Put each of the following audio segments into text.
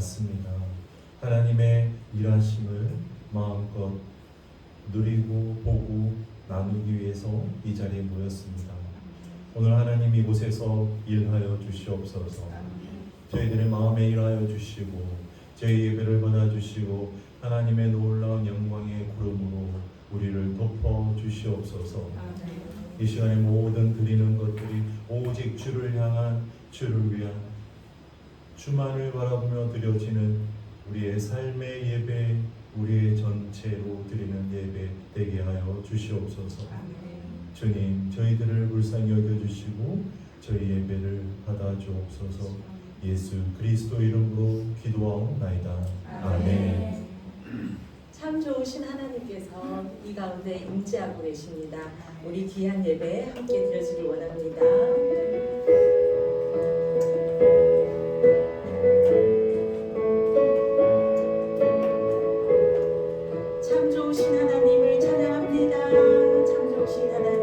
맞습니다. 하나님의 일하심을 마음껏 누리고 보고 나누기 위해서 이 자리에 모였습니다. 오늘 하나님 이곳에서 일하여 주시옵소서. 저희들의 마음에 일하여 주시고 저희 예배를 받아주시고 하나님의 놀라운 영광의 구름으로 우리를 덮어 주시옵소서. 이 시간에 모든 드리는 것들이 오직 주를 향한, 주를 위한, 주만을 바라보며 드려지는 우리의 삶의 예배, 우리의 전체로 드리는 예배 되게 하여 주시옵소서. 주님, 저희들을 불쌍히 여겨주시고 저희 예배를 받아주옵소서. 예수 그리스도 이름으로 기도하옵나이다. 아멘. 참 좋으신 하나님께서 이 가운데 임재하고 계십니다. 우리 귀한 예배 함께 드려주길 원합니다. 참 좋으신 하나님을 찬양합니다. 참 좋으신 하나님.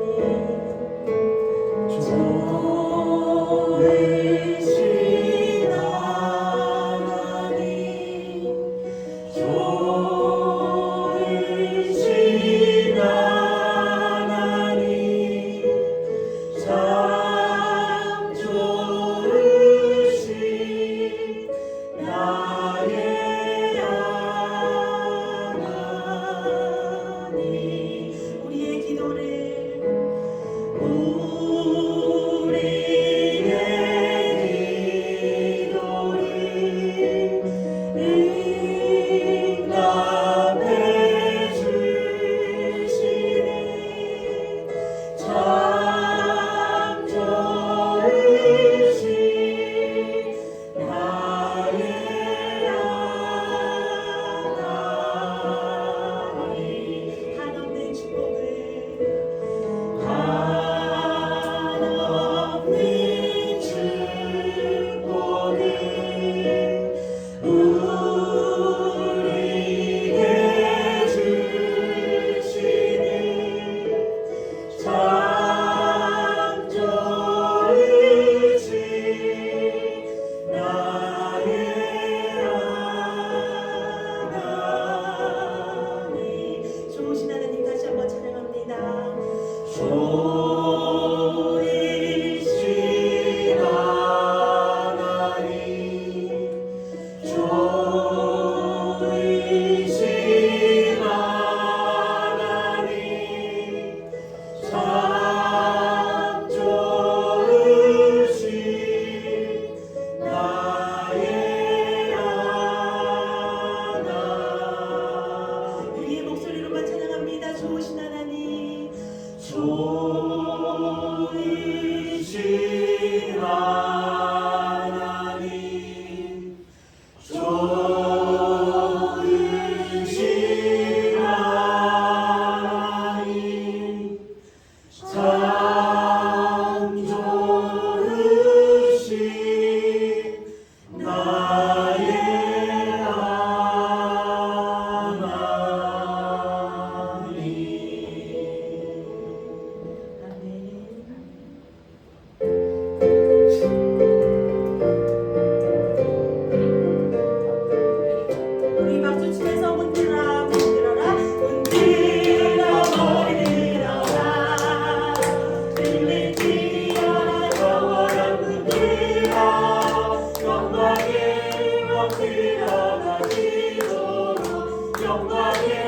영광이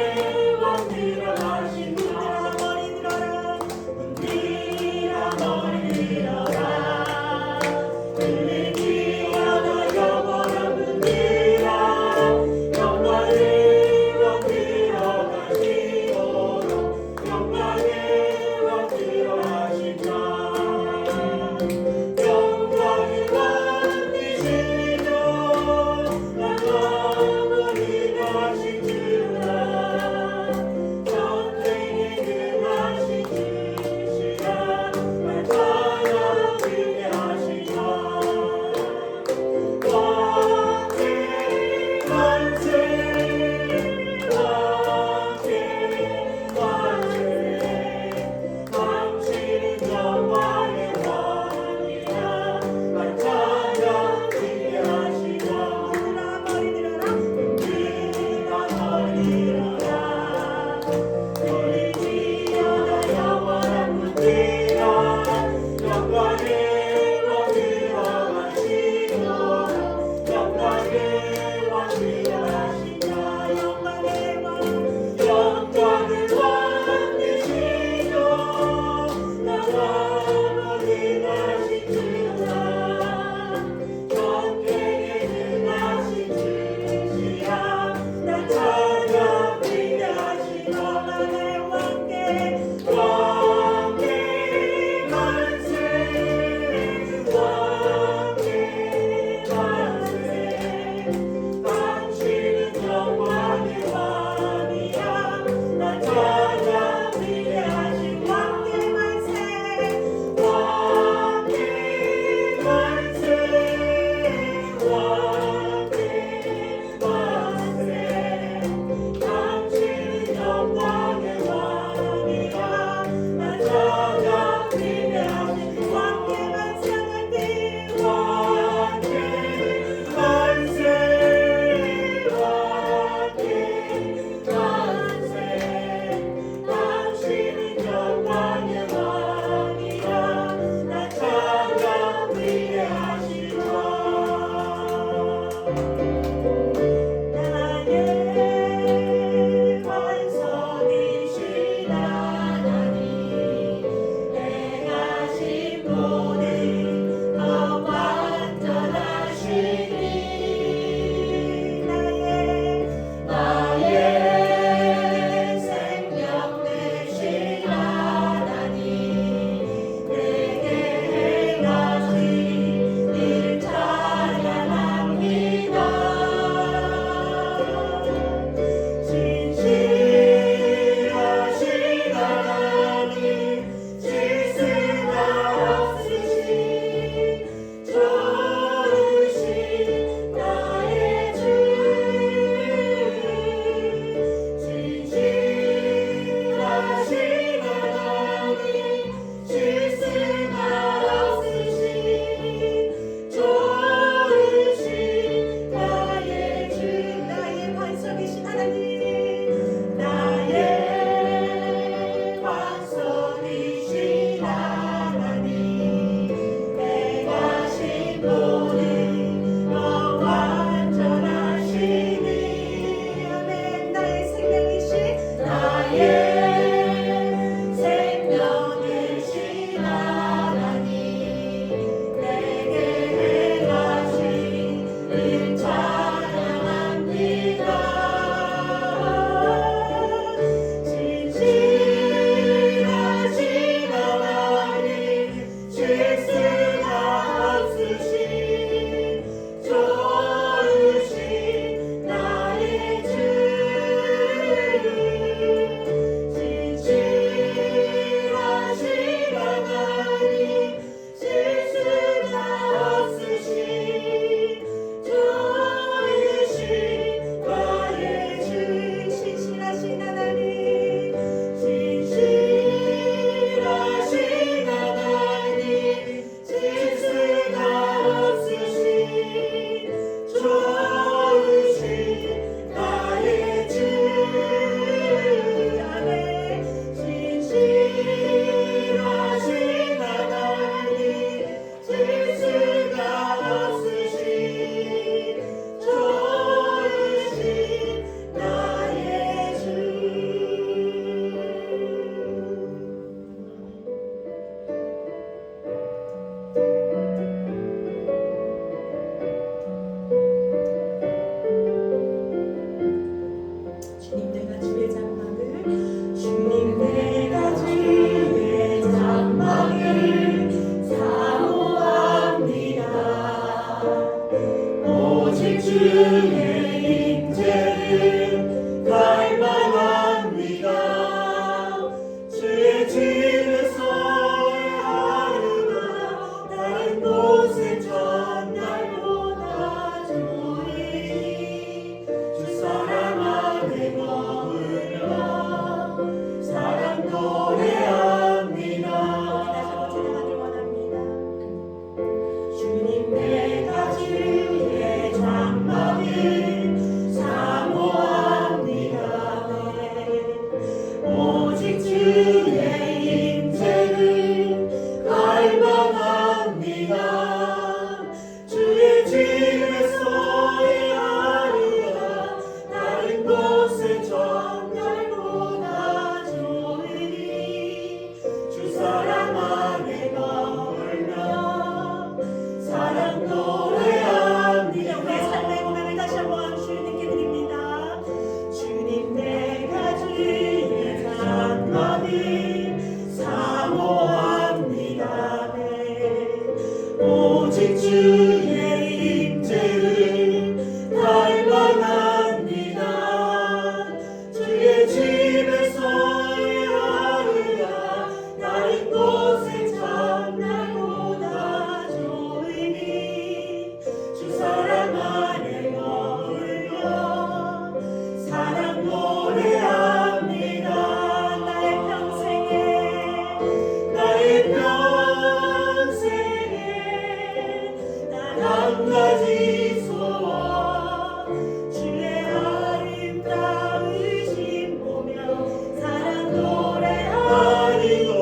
노래합니다. 나의 평생에 나의 평생에 단 한 가지 소원 주의 아름다우신 보며 사랑 노래하는 것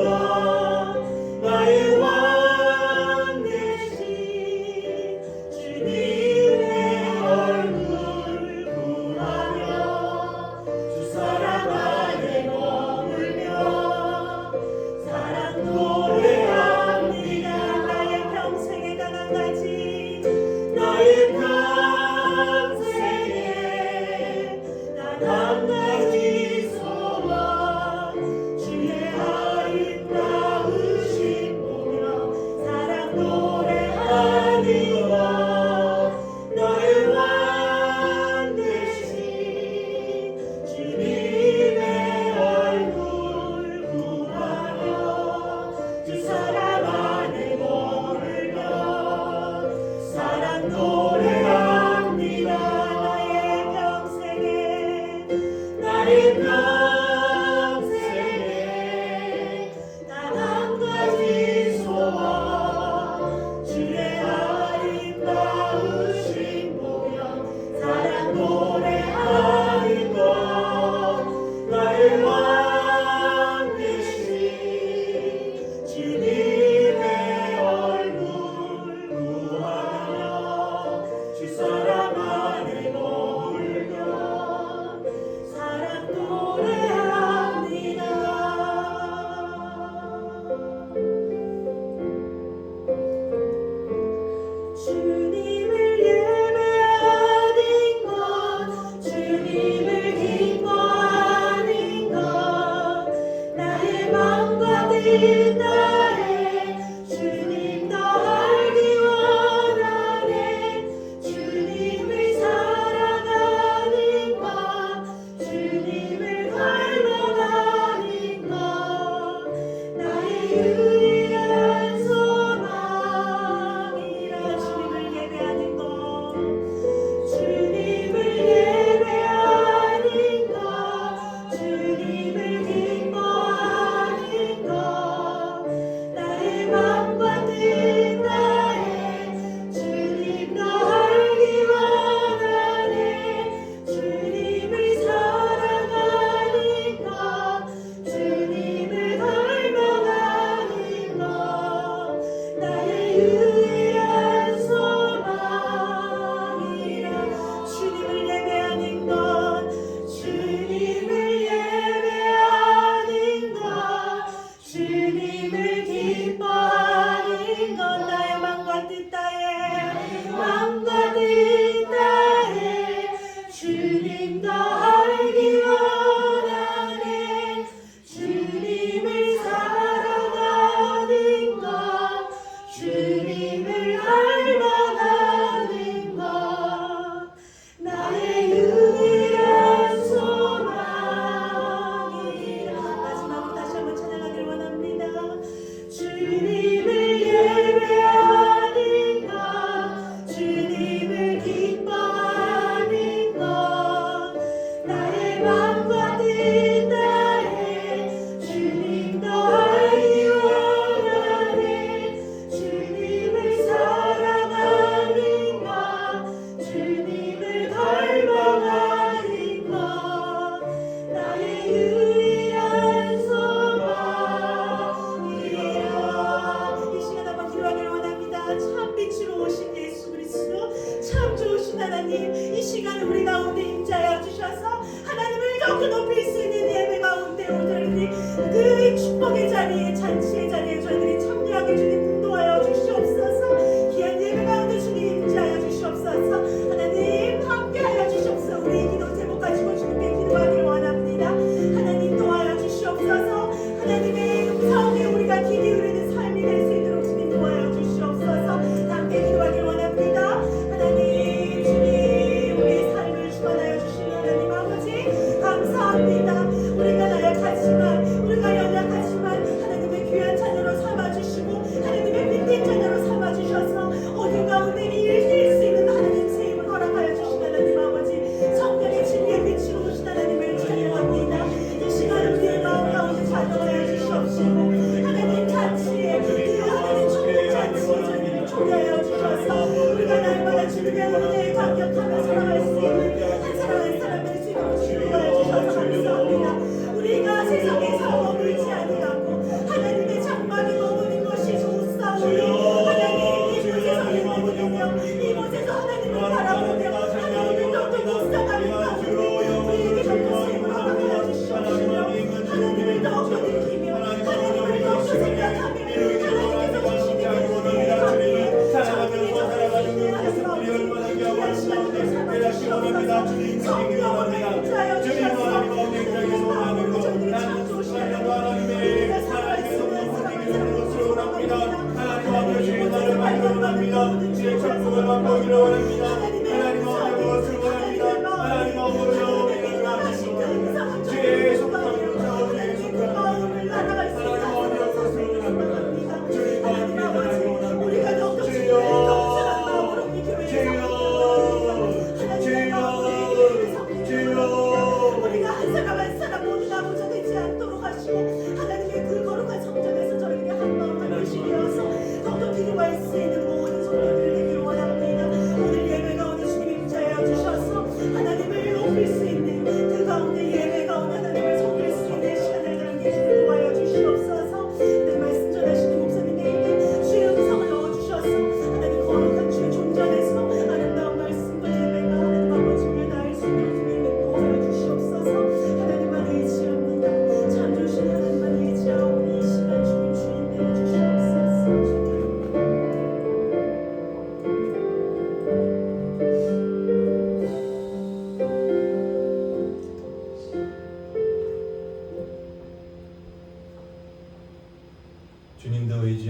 나의 왕 되신 주님의 얼굴 구하며 주 사랑 안에 머물며 사랑 노래합니다. 나의 평생에 단 한 가지 나의 평생에 단 한 가지 소원 주의 아름다우신 보며 사랑 노래하는 것 나의 왕 되신 주님의 얼굴 구하며 주 사랑 안에 머물며 사랑 노래합니다. 나의 평생에 나의 평생에 단 한 가지 소원 주의 아름다우신 보며 사랑 노래하는 것 나의 왕 되신 주님의 얼굴 구하며 주 사랑 안에 머물며 사랑 노래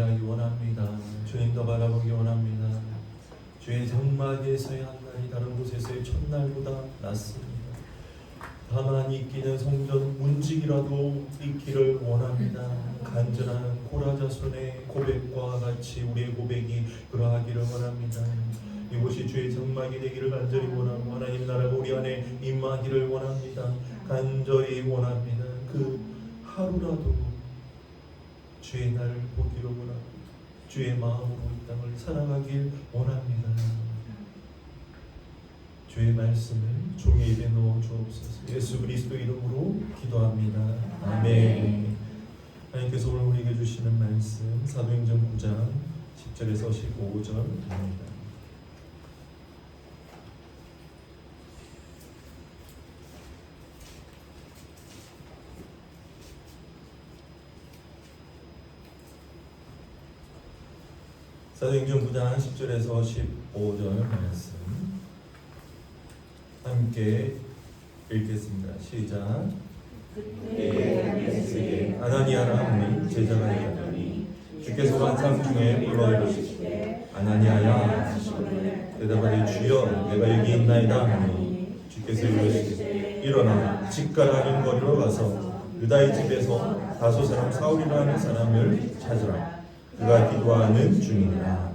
의지하기 원합니다. 주님 더 바라보기 원합니다. 주의 장막에서의 한 날이 다른 곳에서의 첫날보다 낫습니다. 가만히 있기는 성전 문지기라도 있기를 원합니다. 간절한 고라자손의 고백과 같이 우리의 고백이 그러하기를 원합니다. 이곳이 주의 장막이 되기를 간절히 원하고 하나님 나라가 우리 안에 임하기를 원합니다. 간절히 원합니다. 그 하루라도 주의 날을 보기를 원합니다. 주의 마음으로 이 땅을 살아가길 원합니다. 주의 말씀을 종이 입에 넣어 주옵소서. 예수 그리스도 이름으로 기도합니다. 아멘. 하나님께서 오늘 우리에게 주시는 말씀 사도행전 9장 10절에서 15절입니다. 사도행전 9장 10절에서 15절 말씀 함께 읽겠습니다. 시작. 그때 아나니아라 제자가 있더니 주께서 환상 중에 불러 이르시되 아나니아야 하시거늘 대답하되 주여 내가 여기 있나이다 하니 주께서 이르시되 일어나 직가라는 거리로 가서 유다의 집에서 다소 사람 사울이라는 사람을 찾으라. 그가 기도하는 중이니라.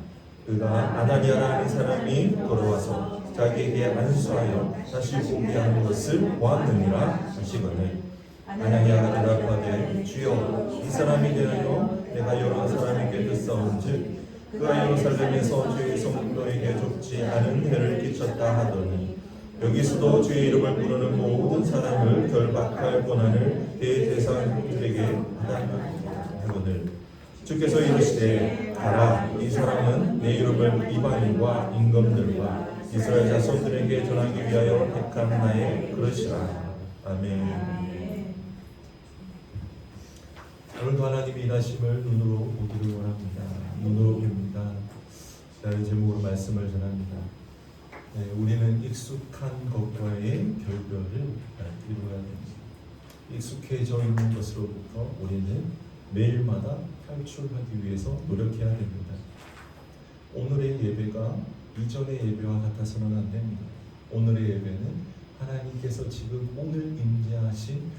그가 아나니아라 하는 사람이 돌아와서 자기에게 안수하여 다시 보게 하는 것을 보았느니라 하시거늘 아나니아가 대답하되 주여 이 사람이 대하여 내가 여러 사람에게 듣사온즉 그가 예루살렘에서 주의 성도에게 좁지 않은 해를 끼쳤다 하더니 여기서도 주의 이름을 부르는 모든 사람을 결박할 권한을 대제사장들에게 하거늘 주께서 이르시되 가라. 이 사람은 내 이름을 이방인과 임금들과 이스라엘 자손들에게 전하기 위하여 택한 나의 그릇이라. 아멘. 오늘도 하나님의 일하심을 눈으로 보기를 원합니다. 눈으로 봅니다. 라는 제목으로 말씀을 전합니다. 네, 우리는 익숙한 것과의 결별을 이루어야 됩니다. 익숙해져 있는 것으로부터 우리는 매일마다 탈출하기 위해서 노력해야 됩니다. 오늘의 예배가 이전의 예배와 같아서는 안 됩니다. 오늘의 예배는 하나님께서 지금 오늘 임재하신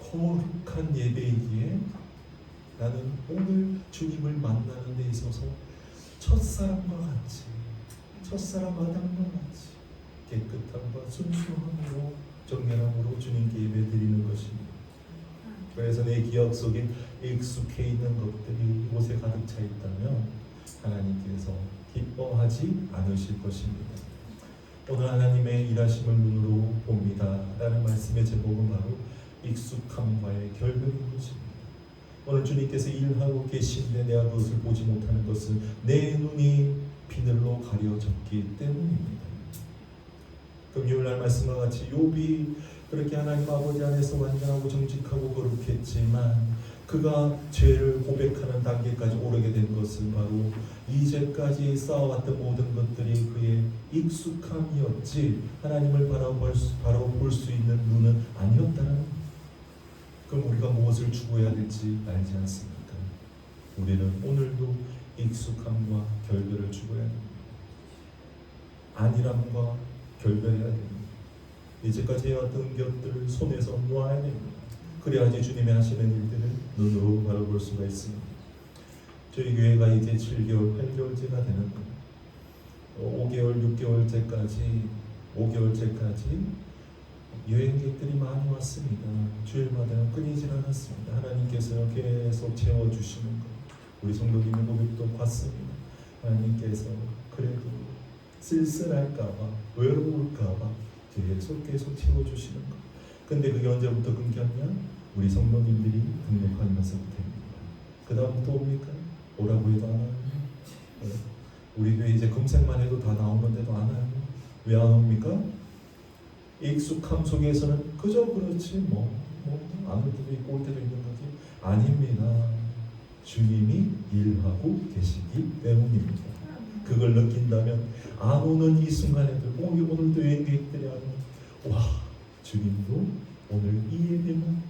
거룩한 예배이기에 나는 오늘 주님을 만나는 데 있어서 첫사랑과 같이 첫사랑 아담과 같이 깨끗함과 순수함으로 정결함으로 주님께 예배 드리는 것입니다. 그래서 내 기억 속에 익숙해 있는 것들이 이곳에 가득 차 있다면 하나님께서 기뻐하지 않으실 것입니다. 오늘 하나님의 일하심을 눈으로 봅니다 라는 말씀의 제목은 바로 익숙함과의 결별인 것입니다. 오늘 주님께서 일하고 계신데 내가 그것을 보지 못하는 것은 내 눈이 비늘로 가려졌기 때문입니다. 금요일날 말씀과 같이 욥이 그렇게 하나님 아버지 안에서 완전하고 정직하고 거룩했지만 그가 죄를 고백하는 단계까지 오르게 된 것은 바로 이제까지 쌓아왔던 모든 것들이 그의 익숙함이었지 하나님을 바라볼 수 있는 눈은 아니었다는 겁니다. 그럼 우리가 무엇을 추구해야 될지 알지 않습니까? 우리는 오늘도 익숙함과 결별을 추구해야 됩니다. 안일함과 결별해야 됩니다. 이제까지 해왔던 것들을 손에서 놓아야 됩니다. 그래야지 주님이 하시는 일들을 눈으로 바라볼 수가 있습니다. 저희 교회가 이제 7개월, 8개월째가 되는 겁니다. 5개월, 5개월째까지 여행객들이 많이 왔습니다. 주일마다 끊이질 않았습니다. 하나님께서 계속 채워주시는 것, 우리 성도님의 고백도 봤습니다. 하나님께서 그래도 쓸쓸할까봐, 외로울까봐 계속 채워주시는 것. 근데 그게 언제부터 끊겼냐? 우리 성도님들이 등록하면서부터입니다. 그 다음부터 옵니까? 오라고 해도 안 와요. 우리 교회 이제 검색만 해도 다 나오는데도 안 와요. 왜 안 옵니까? 익숙함 속에서는 그저 그렇지 안 올 때도 있고 올 때도 있는 거지. 아닙니다. 주님이 일하고 계시기 때문입니다. 그걸 느낀다면 안 오는 이 순간에도 오늘도 여행객들이 하는 와 주님도 오늘 이 예배만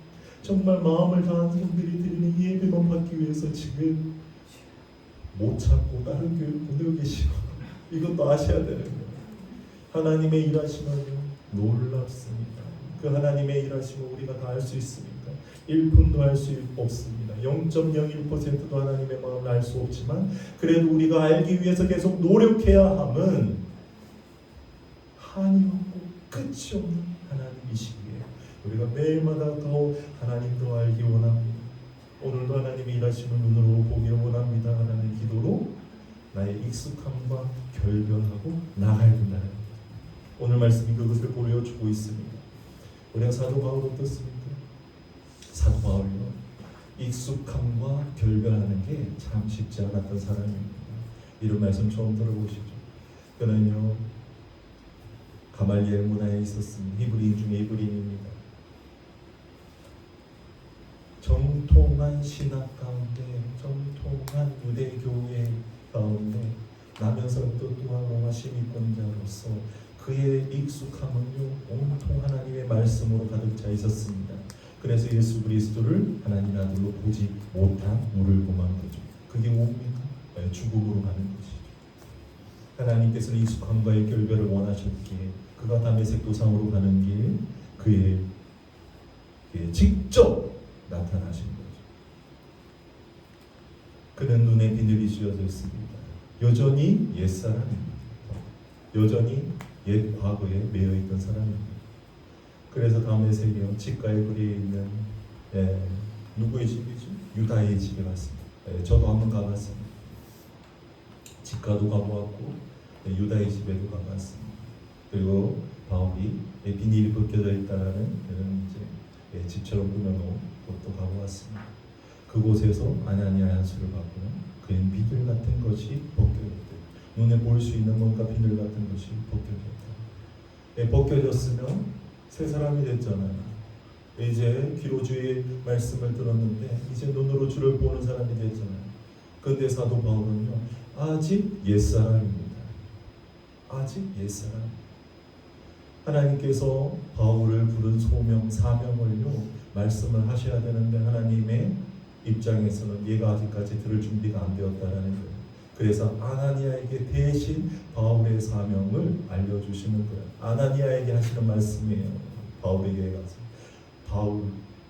정말 마음을 다한 성들이 드리는 이 예배만 받기 위해서 지금 못 찾고 다른 교회 보내고 계시고 이것도 아셔야 되는 거예요. 하나님의 일하심은 놀랍습니다. 그 하나님의 일하심을 우리가 다 알 수 있습니까? 1분도 알 수 없습니다. 0.01%도 하나님의 마음을 알 수 없지만 그래도 우리가 알기 위해서 계속 노력해야 함은 한이 없고 끝이 없는 하나님이시기에 우리가 매일마다 더 하나님 더 알기 원합니다. 오늘도 하나님의 일하심을 눈으로 보기를 원합니다 하나는 기도로 나의 익숙함과 결별하고 나가야 된다는 겁니다. 오늘 말씀이 그것을 보여주고 있습니다. 우리가 사도 바울 어떻습니까? 사도 바울요 익숙함과 결별하는 게 참 쉽지 않았던 사람입니다. 이런 말씀 처음 들어보시죠? 그는요 가말리엘 문화에 있었습니다. 히브리인 중에 히브리인입니다. 정통한 신학 가운데 정통한 유대교회 가운데 나면서 또 또한 로마 시민권자로서 그의 익숙함은요 온통 하나님의 말씀으로 가득 차 있었습니다. 그래서 예수 그리스도를 하나님 아들로 보지 못한 우를 범한 거죠. 그게 뭡니까? 죽음으로 가는 것이죠. 하나님께서는 익숙함과의 결별을 원하셨기에 그가 다메섹 도상으로 가는 길 그의 직접 나타나신 거죠. 그는 눈에 비늘이 씌워져 있습니다. 여전히 옛사람입니다. 여전히 옛 과거에 매여 있던 사람입니다. 그래서 다메섹이요 직가의 거리에 있는 누구의 집이죠? 유다의 집에 갔습니다. 저도 한번 가봤습니다. 직가도 가보았고 유다의 집에도 가봤습니다. 그리고 바울이 비닐이 벗겨져 있다는 그런 이제 집처럼 꾸며놓은 곳도 가보았습니다. 그곳에서 아나니아의 안수를 받고는 그의 비늘 같은 것이 벗겨졌대. 눈에 볼 수 있는 뭔가 비늘 같은 것이 벗겨졌다. 벗겨졌으면 새 사람이 됐잖아요. 이제 귀로 주의 말씀을 들었는데 이제 눈으로 주를 보는 사람이 됐잖아요. 그런데 사도 바울은요 아직 옛사람입니다. 아직 옛사람. 하나님께서 바울을 부른 소명, 사명을요 말씀을 하셔야 되는데 하나님의 입장에서는 얘가 아직까지 들을 준비가 안 되었다라는 거예요. 그래서 아나니아에게 대신 바울의 사명을 알려주시는 거예요. 아나니아에게 하시는 말씀이에요. 바울에게 가서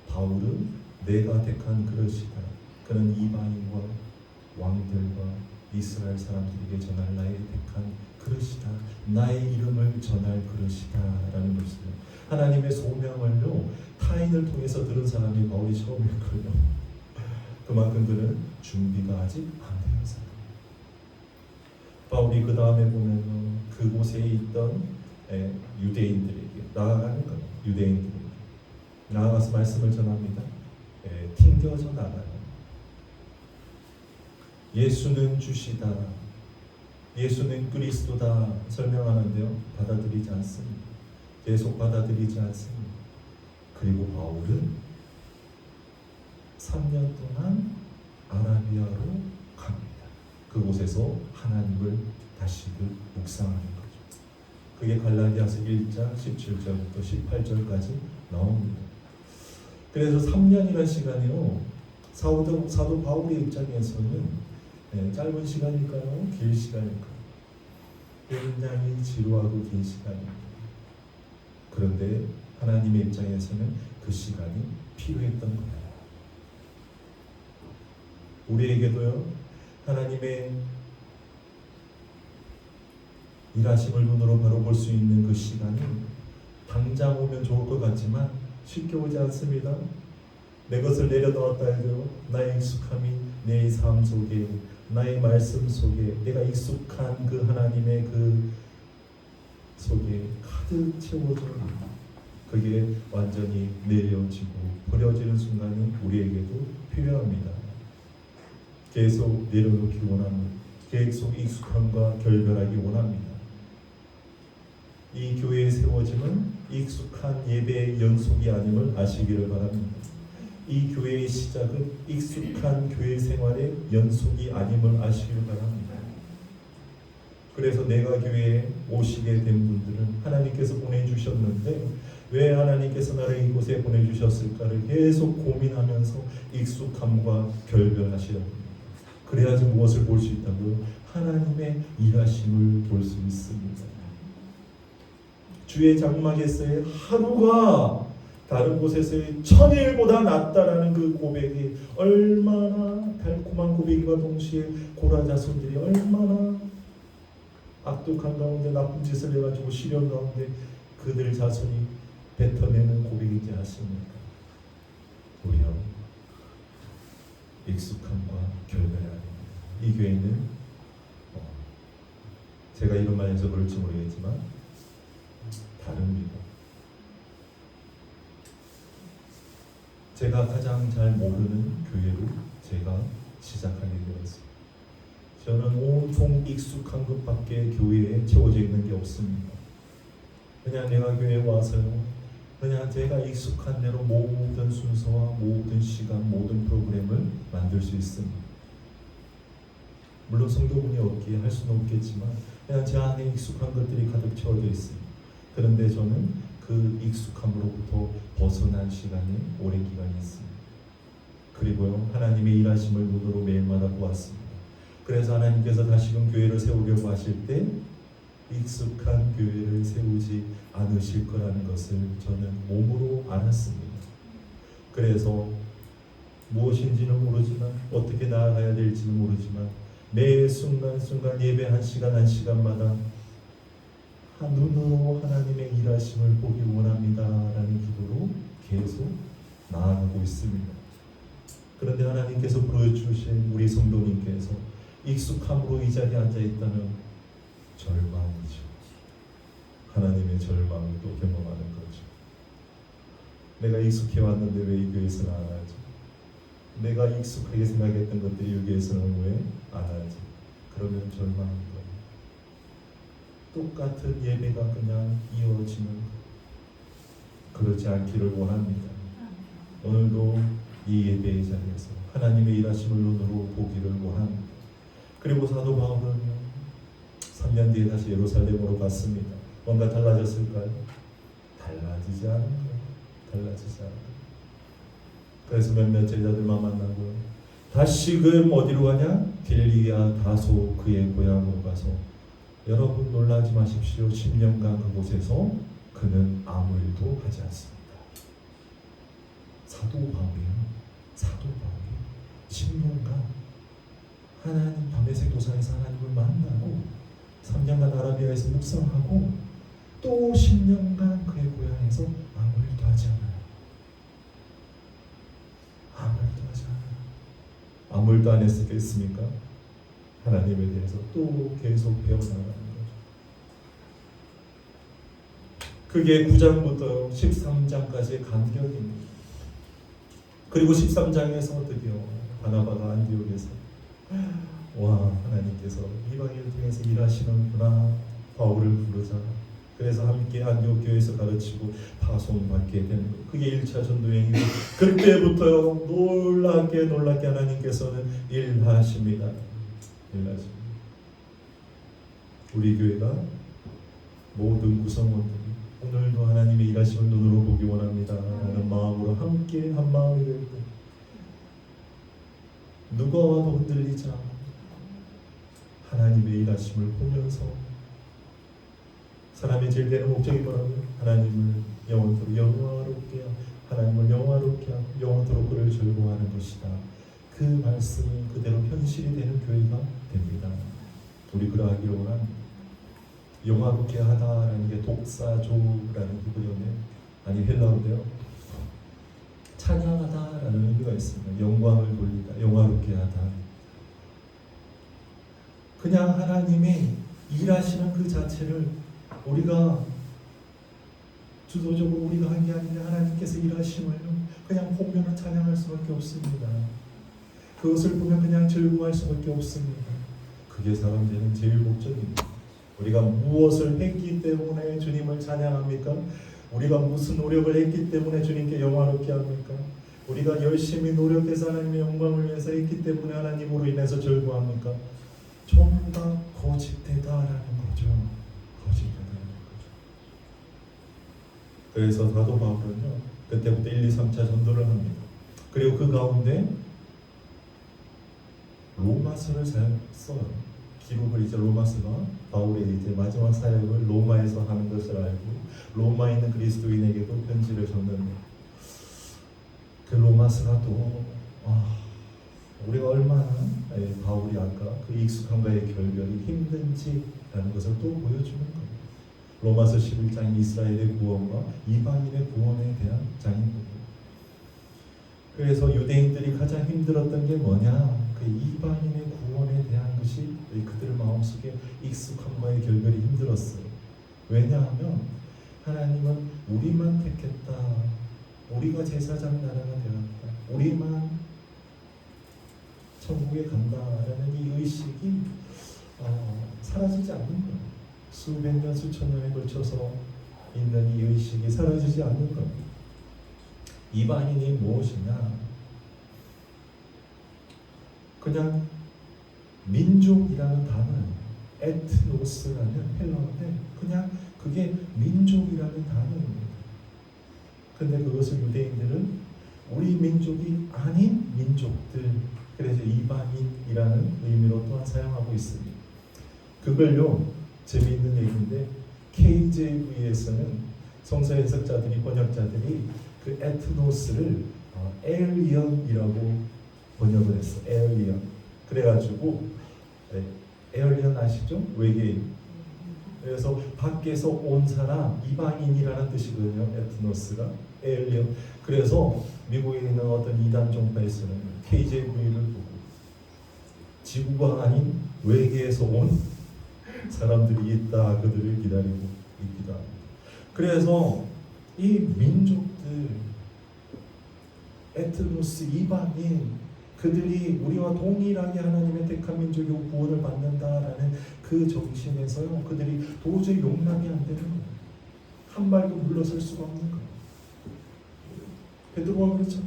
바울은 내가 택한 그릇이다. 그는 이방인과 왕들과 이스라엘 사람들에게 전할 나의 택한 그릇이다. 나의 이름을 전할 그릇이다 라는 것이에요. 하나님의 소명을요 타인을 통해서 들은 사람이 바울이 처음일걸요. 그만큼 그는 준비가 아직 안 되는 사람. 바울이 그 다음에 보면 그곳에 있던 유대인들에게 나아가는 거예요. 유대인들에게 나아가서 말씀을 전합니다. 튕겨져 나가요. 예수는 주시다. 예수는 그리스도다 설명하는데요. 받아들이지 않습니다. 계속 받아들이지 않습니다. 그리고 바울은 3년 동안 아라비아로 갑니다. 그곳에서 하나님을 다시금 묵상하는 거죠. 그게 갈라디아서 1장 17절부터 18절까지 나옵니다. 그래서 3년이라는 시간이요 사도 바울의 입장에서는 짧은 시간일까요? 긴 시간일까요? 굉장히 지루하고 긴 시간입니다. 그런데 하나님의 입장에서는 그 시간이 필요했던 거예요. 우리에게도요 하나님의 일하심을 눈으로 바로 볼 수 있는 그 시간이 당장 오면 좋을 것 같지만 쉽게 오지 않습니다. 내 것을 내려놓았다 해도 나의 익숙함이 내 삶 속에 나의 말씀 속에 내가 익숙한 그 하나님의 그 속에 가득 채워져요. 그게 완전히 내려지고 버려지는 순간이 우리에게도 필요합니다. 계속 내려놓기 원합니다. 계속 익숙함과 결별하기 원합니다. 이 교회에 세워짐은 익숙한 예배의 연속이 아님을 아시기를 바랍니다. 이 교회의 시작은 익숙한 교회 생활의 연속이 아님을 아시기를 바랍니다. 그래서 내가 교회에 오시게 된 분들은 하나님께서 보내주셨는데 왜 하나님께서 나를 이곳에 보내주셨을까를 계속 고민하면서 익숙함과 결별하셔야 됩니다. 그래야지 무엇을 볼 수 있다고요? 하나님의 일하심을 볼 수 있습니다. 주의 장막에서의 하루가 다른 곳에서의 천일보다 낫다라는 그 고백이 얼마나 달콤한 고백과 동시에 고라 자손들이 얼마나 악독한 가운데 나쁜 짓을 해가지고 시련 가운데 그들 자손이 뱉어내는 고백이지 않습니까? 우리요, 익숙함과 결별해야 됩니다. 이 교회는 제가 이런 말해서 그럴지 모르겠지만 다릅니다. 제가 가장 잘 모르는 교회로 제가 시작하게 되었습니다. 저는 온통 익숙한 것밖에 교회에 채워져 있는 게 없습니다. 그냥 내가 교회에 와서요, 그냥 제가 익숙한 대로 모든 순서와 모든 시간, 모든 프로그램을 만들 수 있습니다. 물론 성도분이 없기에 할 수는 없겠지만 그냥 제 안에 익숙한 것들이 가득 채워져 있습니다. 그런데 저는 그 익숙함으로부터 벗어난 시간이 오랜 기간이 있습니다. 그리고요, 하나님의 일하심을 눈으로 매일마다 보았습니다. 그래서 하나님께서 다시금 교회를 세우려고 하실 때 익숙한 교회를 세우지 않으실 거라는 것을 저는 몸으로 알았습니다. 그래서 무엇인지는 모르지만 어떻게 나아가야 될지는 모르지만 매 순간순간 예배 한 시간 한 시간마다 눈으로 하나님의 일하심을 보기 원합니다 라는 기도로 계속 나아가고 있습니다. 그런데 하나님께서 보여주신 우리 성도님께서 익숙함으로 이 자리에 앉아있다는 절망이죠. 하나님의 절망을 또 경험하는 거죠. 내가 익숙해 왔는데 왜 이 교회에서는 안 하지? 내가 익숙하게 생각했던 것들이 여기에서는 왜 안 하지? 그러면 절망인 거예요. 똑같은 예배가 그냥 이어지는 거예요. 그렇지 않기를 원합니다. 오늘도 이 예배의 자리에서 하나님의 일하심을 눈으로 보기를 원합니다. 그리고 사도 바울은 3년 뒤에 다시 예루살렘으로 갔습니다. 뭔가 달라졌을까요? 달라지지 않은 거예요. 달라지지 않은 거예요. 그래서 몇몇 제자들만 만나고 다시금 어디로 가냐? 길리아 다소 그의 고향으로 가서 여러분 놀라지 마십시오. 10년간 그곳에서 그는 아무 일도 하지 않습니다. 사도 바울이요. 10년간 하나님 밤에색 도상에서 하나님을 만나고 3년간 아라비아에서 묵상하고 또 10년간 그의 고향에서 아무 일도 하지 않아요. 아무 일도 하지 않아요. 아무 일도 안 했겠습니까? 하나님에 대해서 또 계속 배워나가는 거죠. 그게 9장부터 13장까지의 간격입니다. 그리고 13장에서 드디어 바나바가 안디옥에서 와, 하나님께서 이방인을 통해서 일하시는구나. 바울을 부르자. 그래서 함께 안디옥 교회에서 가르치고 파송받게 되는 것. 그게 1차 전도여행이고 그때부터 놀랍게 하나님께서는 일하십니다. 우리 교회가 모든 구성원들이 오늘도 하나님의 일하심을 눈으로 보기 원합니다 하는 마음으로 함께 한 마음이 될 때 누가 와도 흔들리지 않고 하나님의 일하심을 보면서 사람의 제일 되는 목적이 뭐라고요? 하나님을 영원토록 영화롭게 하나님을 영화롭게 하고 영원토록 그를 즐거워하는 것이다. 그 말씀이 그대로 현실이 되는 교회가 됩니다. 우리 그러하기를 원합니다. 영화롭게 하다라는 게 독사조라는 히브리어인데 아니 헬라어인데요. 찬양하다라는 의미가 있습니다. 영광을 돌리다, 영화롭게 하다. 그냥 하나님이 일하시는 그 자체를 우리가 주도적으로 우리가 한 게 아니라 하나님께서 일하심을 그냥 보면 찬양할 수밖에 없습니다. 그것을 보면 그냥 즐거워할 수밖에 없습니다. 그게 사람 되는 제일 목적입니다. 우리가 무엇을 했기 때문에 주님을 찬양합니까? 우리가 무슨 노력을 했기 때문에 주님께 영화롭게 합니까? 우리가 열심히 노력해서 하나님의 영광을 위해서 했기 때문에 하나님으로 인해서 즐거워합니까? 전부 다 거짓되다라는 거죠. 거짓되다라는 거죠. 그래서 사도 바울은요, 그때부터 1, 2, 3차 전도를 합니다. 그리고 그 가운데 로마서를 써요. 기록을 이제 로마서가 바울의 이제 마지막 사역을 로마에서 하는 것을 알고 로마에 있는 그리스도인에게도 편지를 줬는데 그 로마서가 또 우리가 얼마나 바울이 아까 그 익숙함과의 결별이 힘든지라는 것을 또 보여주는 거예요. 로마서 11장 이스라엘의 구원과 이방인의 구원에 대한 장이거든요. 그래서 유대인들이 가장 힘들었던 게 뭐냐? 그 이방인의 구원에 대한 것이 그들 마음속에 익숙함과의 결별이 힘들었어요. 왜냐하면 하나님은 우리만 택했다. 우리가 제사장 나라가 되었다. 우리만 천국에 간다라는 이 의식이 사라지지 않는 거예요. 수백 년, 수천 년에 걸쳐서 있는 이 의식이 사라지지 않는 거예요. 이방인이 무엇이냐? 그냥 민족이라는 단어, 에트노스라는 헬라어인데 그냥 그게 민족이라는 단어입니다. 근데 그것을 유대인들은 우리 민족이 아닌 민족들, 그래서 이방인이라는 의미로 또한 사용하고 있습니다. 그걸요, 재미있는 얘기인데 KJV에서는 성서 해석자들이, 번역자들이 그 에트노스를 에얼리언이라고 번역을 했어. 에얼리언. 그래가지고 에얼리언 아시죠? 외계인. 그래서 밖에서 온 사람, 이방인이라는 뜻이거든요. 에트노스가 에얼리언. 그래서 미국에 있는 어떤 이단 종파에서는 KJV를 보고 지구가 아닌 외계에서 온 사람들이 있다, 그들을 기다리고 있기도 합니다. 그래서 이 민족들, 에트노스, 이방인, 그들이 우리와 동일하게 하나님의 택한 민족이 구원을 받는다라는 그 정신에서요, 그들이 도저히 용납이 안 되는 거예요. 한 발도 물러설 수가 없는 거예요. 베드로가 그렇죠.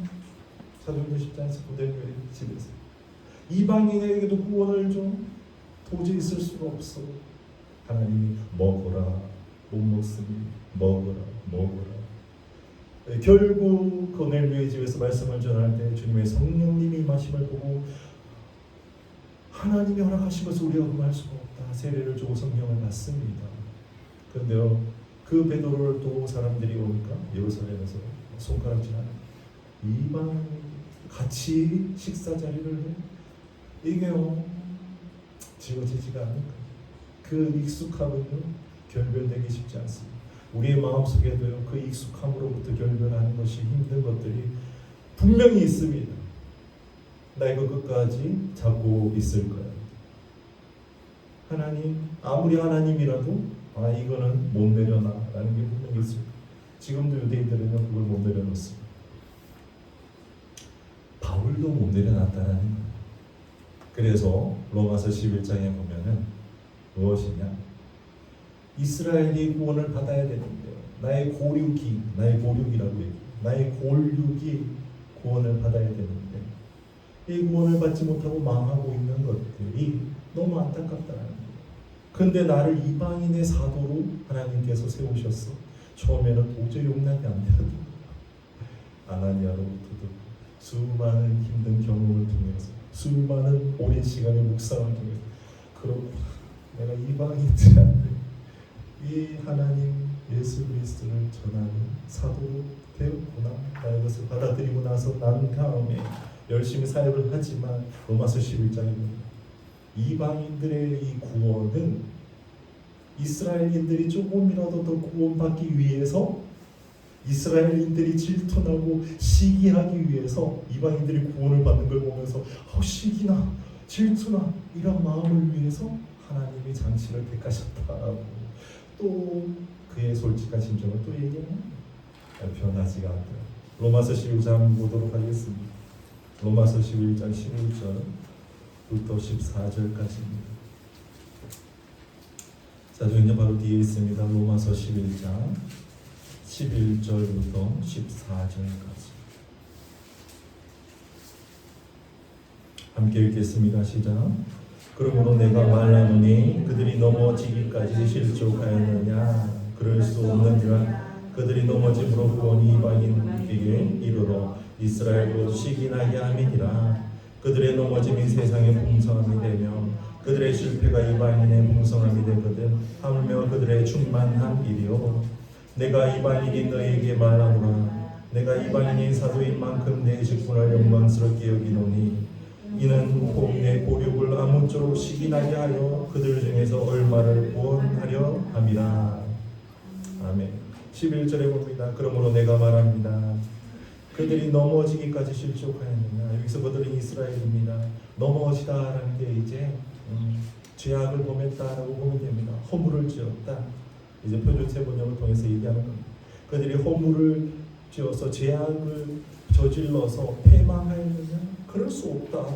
사도행전 10장에서 고대교회 집에서 이방인에게도 구원을 좀 도저히 있을 수가 없어. 하나님이 먹어라, 못 먹으니 먹어라. 결국 고넬료의 집에서 말씀을 전할 때 주님의 성령님이 임하심을 보고 하나님이 허락하신 것을 우리가 금할 수가 없다. 세례를 주고 성령을 받습니다. 그런데요, 그 베드로를 또 사람들이 오니까 예루살렘에서 손가락질하는 이방 같이 식사 자리를 해. 이게요, 지워지지가 않는 거예요. 그 익숙함은요, 결별되기 쉽지 않습니다. 우리의 마음속에도요, 그 익숙함으로부터 결별하는 것이 힘든 것들이 분명히 있습니다. 나 이거 끝까지 잡고 있을 거야. 하나님, 아무리 하나님이라도 이거는 못 내려놔 라는 게 분명히 있습니다. 지금도 유대인들은요, 그걸 못 내려놓습니다. 바울도 못 내려놨다라는 거예요. 그래서 로마서 11장에 보면은 무엇이냐? 이스라엘이 구원을 받아야 되는데 나의 고륙이라고 얘기해요. 나의 골육이 구원을 받아야 되는데 이 구원을 받지 못하고 망하고 있는 것들이 너무 안타깝다는 거예요. 근데 나를 이방인의 사도로 하나님께서 세우셨어. 처음에는 도저히 용납이 안 되거든요. 아나니아로부터도 수많은 힘든 경험을 통해서 수많은 오랜 시간의 묵상을 통해서 그렇고 내가 이방인들한테 이 하나님 예수 그리스도를 전하는 사도로 되었구나. 나 이것을 받아들이고 나서 난 다음에 열심히 사역을 하지만 로마서 11장입니다. 이방인들의 이 구원은 이스라엘인들이 조금이라도 더 구원받기 위해서, 이스라엘인들이 질투나고 시기하기 위해서 이방인들이 구원을 받는 걸 보면서 시기나 질투나 이런 마음을 위해서 하나님이 장치를 택하셨다고 또 그의 솔직한 심정을 또 얘기하는 변하지가 않더라. 로마서 11장 보도록 하겠습니다. 로마서 11장 11절부터 14절까지입니다. 사도행전 바로 뒤에 있습니다. 로마서 11장 11절부터 14절까지 함께 읽겠습니다. 시작. 그러므로 내가 말하노니 그들이 넘어지기까지 실족하였느냐? 그럴 수 없느니라. 그들이 넘어짐으로 구원이 이방인에게 이르러 이스라엘로 시기나게 함이니라. 그들의 넘어짐이 세상의 풍성함이 되며 그들의 실패가 이방인의 풍성함이 되거든 하물며 그들의 충만함이리요. 내가 이방인인 너에게 말하노라. 내가 이방인인 사도인 만큼 내 직분을 영광스럽게 여기노니 이는 내 고륙을 아무쪼록 시기나게 하여 그들 중에서 얼마를 구원하려 함이라. 아멘. 11절에 봅니다. 그러므로 내가 말합니다. 그들이 넘어지기까지 실족하였느냐. 여기서 그들은 이스라엘입니다. 넘어지다라는 게 이제 죄악을 범했다라고 보면 됩니다. 허물을 지었다. 이제 표준세 번역을 통해서 얘기하는 겁니다. 그들이 허물을 지어서 죄악을 저질러서 패망하였느냐? 그럴 수 없다.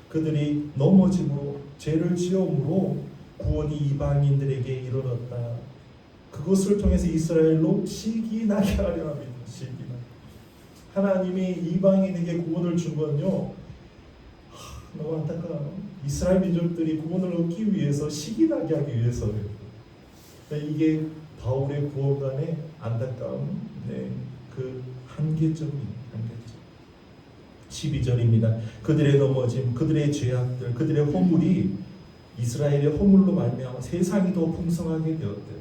그들이 넘어짐으로 죄를 지음으로 구원이 이방인들에게 이르렀다. 그것을 통해서 이스라엘로 시기나게 하려 합니다. 시기나게. 하나님이 이방인에게 구원을 준 건요. 너무 안타까워요. 이스라엘 민족들이 구원을 얻기 위해서 시기나게 하기 위해서예요. 이게 바울의 구원관의 안타까운 그 한계점입니다. 12절입니다. 그들의 넘어짐, 그들의 죄악들, 그들의 허물이 이스라엘의 허물로 말미암아 세상이 더 풍성하게 되었대요.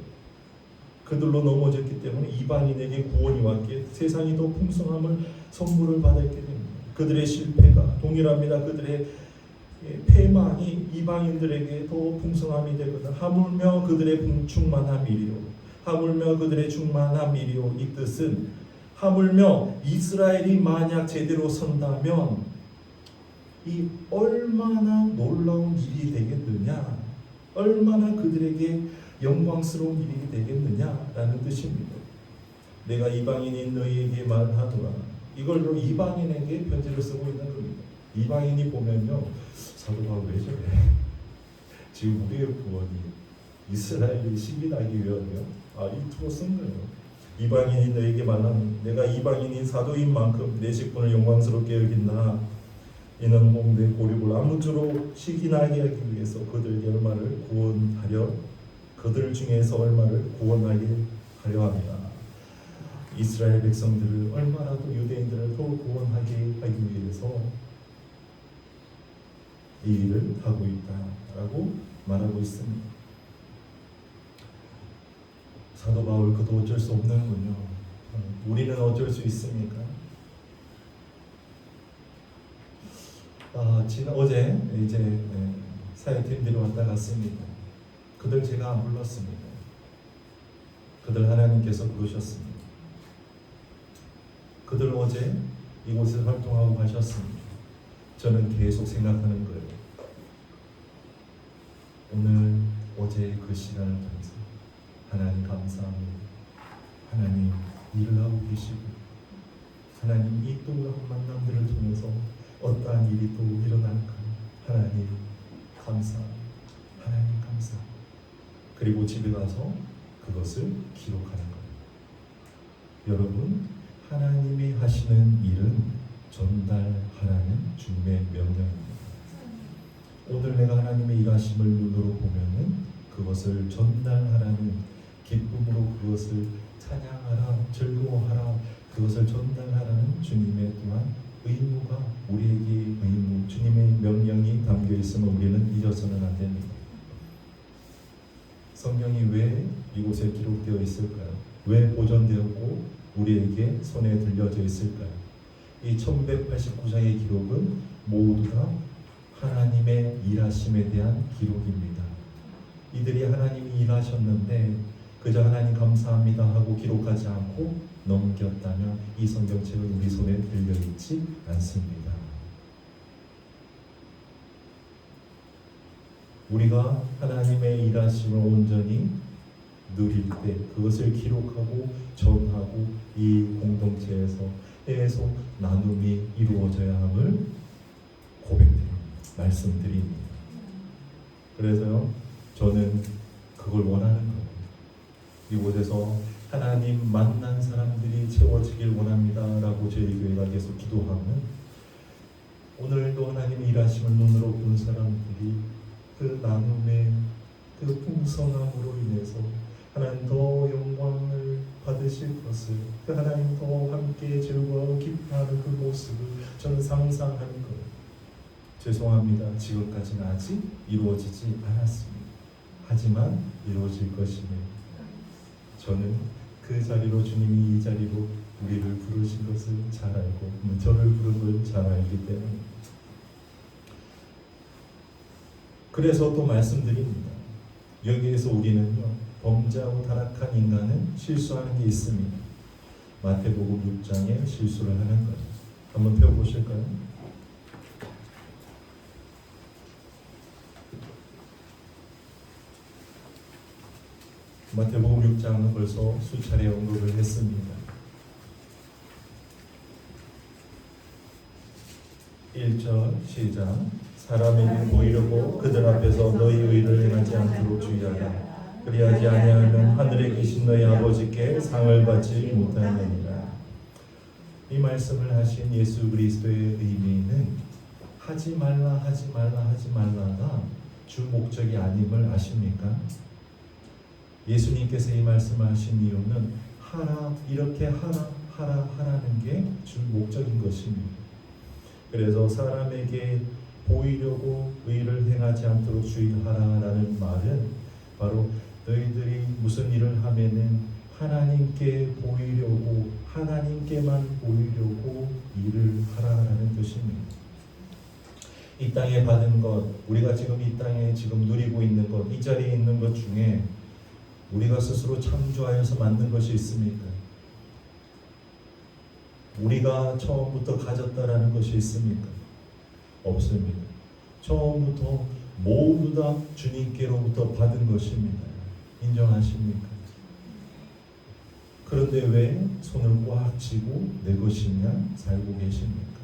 그들로 넘어졌기 때문에 이방인에게 구원이 왔기에 세상이 더 풍성함을 선물을 받았게 됩니다. 그들의 실패가 동일합니다. 그들의 패망이 이방인들에게 더 풍성함이 되거든. 하물며 그들의 충만함이리요. 하물며 그들의 충만함이리요. 이 뜻은 하물며 이스라엘이 만약 제대로 선다면 이 얼마나 놀라운 일이 되겠느냐, 얼마나 그들에게 영광스러운 일이 되겠느냐라는 뜻입니다. 내가 이방인인 너희에게 말하노라. 이걸로 이방인에게 편지를 쓰고 있는 겁니다. 이방인이 보면요, 사도 바울 왜 저래? 지금 우리의 구원이 이스라엘이 시기나기 위하여 이 투로 쓴 거예요. 이방인이 너에게 말하는 내가 이방인인 사도인 만큼 내 직분을 영광스럽게 여긴다. 이는 내 고립을 아무쪼록 시기나게 하기 위해서 그들에게 얼마를 구원하려 그들 중에서 얼마를 구원하게 하려 합니다. 이스라엘 백성들을 얼마라도 유대인들을 더 구원하게 하기 위해서 이 일을 하고 있다라고 말하고 있습니다. 사도 바울 그도 어쩔 수 없는군요. 우리는 어쩔 수 있습니까? 어제 이제 사역팀들이 왔다 갔습니다. 그들 제가 안 불렀습니다. 그들 하나님께서 부르셨습니다. 그들 어제 이곳에서 활동하고 가셨습니다. 저는 계속 생각하는 거예요. 오늘 어제 그 시간을 통해서 하나님 감사합니다. 하나님 일을 하고 계시고 하나님 이 동일한 만남들을 통해서 어떠한 일이 또 일어날까 하나님 감사합니다. 하나님 감사합니다. 그리고 집에 가서 그것을 기록하는 거예요. 여러분, 하나님이 하시는 일은 전달하라는 주님의 명령입니다. 오늘 내가 하나님의 일하심을 눈으로 보면은 그것을 전달하라는 기쁨으로 그것을 찬양하라, 즐거워하라, 그것을 전달하라는 주님의 또한 의무가 우리에게 의무, 주님의 명령이 담겨 있으면 우리는 잊어서는 안 됩니다. 성경이 왜 이곳에 기록되어 있을까요? 왜 보존되었고 우리에게 손에 들려져 있을까요? 이 1189장의 기록은 모두 다 하나님의 일하심에 대한 기록입니다. 이들이 하나님이 일하셨는데 그저 하나님 감사합니다 하고 기록하지 않고 넘겼다면 이 성경책은 우리 손에 들려있지 않습니다. 우리가 하나님의 일하심을 온전히 누릴 때 그것을 기록하고 전하고 이 공동체에서 계속 나눔이 이루어져야 함을 고백드립니다. 말씀드립니다. 그래서요, 저는 그걸 원하는 거예요. 이곳에서 하나님 만난 사람들이 채워지길 원합니다 라고 저희 교회가 계속 기도하면 오늘도 하나님의 일하심을 눈으로 본 사람들이 그 나눔의 그 풍성함으로 인해서 하나님 더 영광을 받으실 것을, 그 하나님 더 함께 즐거워 기뻐하는 그 모습을 저는 상상하는 거예요. 죄송합니다. 지금까지는 아직 이루어지지 않았습니다. 하지만 이루어질 것이며 저는 그 자리로, 주님이 이 자리로 우리를 부르신 것을 잘 알고 저를 부른 걸 잘 알기 때문에, 그래서 또 말씀드립니다. 여기에서 우리는요, 범죄하고 타락한 인간은 실수하는 게 있습니다. 마태복음 6장에 실수를 하는 거예요. 한번 펴보실까요? 마태복음 6장은 벌써 수차례 언급을 했습니다. 1절 시작. 사람에게 보이려고 그들 앞에서 너희 의를 행하지 않도록 주의하라. 그리하지 아니하면 하늘에 계신 너희 아버지께 상을 받지 못하느니라. 이 말씀을 하신 예수 그리스도의 의미는 하지 말라 하지 말라 하지 말라가 주 목적이 아님을 아십니까? 예수님께서 이 말씀을 하신 이유는 하라, 이렇게 하라는 게 주 목적인 것입니다. 그래서 사람에게 보이려고 의를 행하지 않도록 주의하라라는 말은 바로 너희들이 무슨 일을 하면은 하나님께 보이려고, 하나님께만 보이려고 일을 하라라는 뜻입니다. 이 땅에 받은 것, 우리가 지금 이 땅에 지금 누리고 있는 것, 이 자리에 있는 것 중에 우리가 스스로 창조하여서 만든 것이 있습니까? 우리가 처음부터 가졌다라는 것이 있습니까? 없습니다. 처음부터 모두 다 주님께로부터 받은 것입니다. 인정하십니까? 그런데 왜 손을 꽉 쥐고 내 것이냐 살고 계십니까?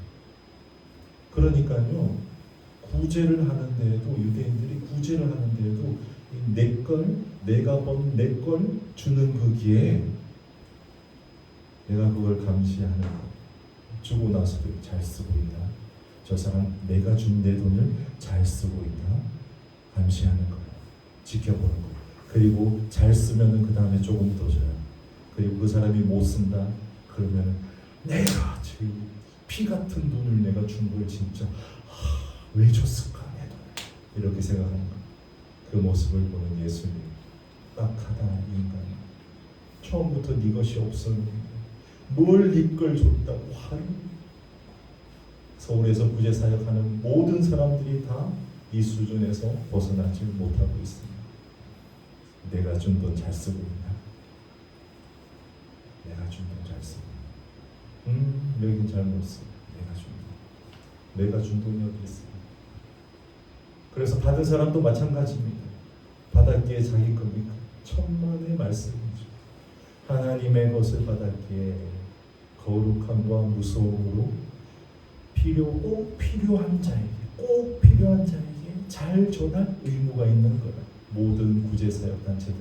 그러니까요, 구제를 하는데도, 유대인들이 구제를 하는데도 내 걸, 내가 번 내 걸 주는 그 기회에 내가 그걸 감시하는 것, 주고 나서도 잘 쓰고 있나? 저 사람 내가 준 내 돈을 잘 쓰고 있나? 감시하는 거예요. 지켜보는 거예요. 그리고 잘 쓰면은 그 다음에 조금 더 줘요. 그리고 그 사람이 못 쓴다? 그러면 내가 지금 피 같은 돈을 내가 준 걸 진짜 왜 줬을까? 내 돈. 이렇게 생각하는 거예요. 그 모습을 보는 예수님, 딱하다 인간. 처음부터 네 것이 없었는데 뭘 네 걸 줬다고 화를. 서울에서 구제 사역하는 모든 사람들이 다 이 수준에서 벗어나지 못하고 있습니다. 내가 준 돈 잘 쓰고 있나? 내가 준 돈 잘 쓰고 있나? 여긴 잘 못 써. 내가 준 돈이 어디 있어? 그래서 받은 사람도 마찬가지입니다. 받았기에 자기 겁니까? 천만의 말씀이죠. 하나님의 것을 받았기에 거룩함과 무서움으로 꼭 필요한 자에게 잘 전할 의무가 있는 거예요. 모든 구제사역 단체들